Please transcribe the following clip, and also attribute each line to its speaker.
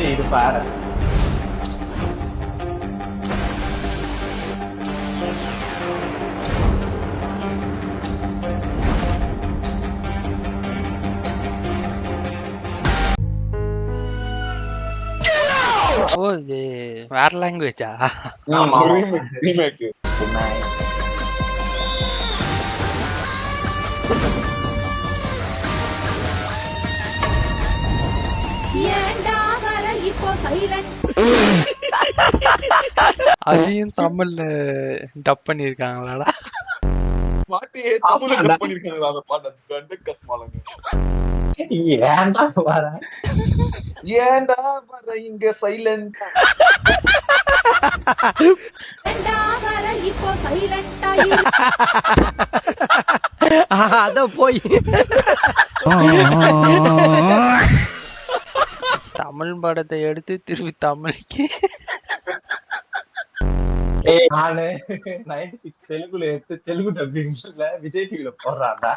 Speaker 1: இது பாரு.
Speaker 2: ஓ இது வேற லாங்குவேஜா?
Speaker 1: ஆமா.
Speaker 3: ரீமேக்
Speaker 2: அதையும் தமிழ்ல டப் பண்ணிருக்காங்களாடா?
Speaker 3: பாட்டியே தமிழ்ல டப் பண்ணிருக்காங்க அந்த பாட்டு. கண்ட கஸ்மாலங்க.
Speaker 1: ஏன்டா வர?
Speaker 3: ஏன்டா வர இங்க சைலண்ட்?
Speaker 4: அத போய்
Speaker 2: தமிழ் படத்தை எடுத்து திருப்பி தமிழுக்கு
Speaker 1: நானு 96 தெலுங்குல எடுத்து தெலுங்கு டப்பிங்ல விஜய் டிவில போடுறான்டா.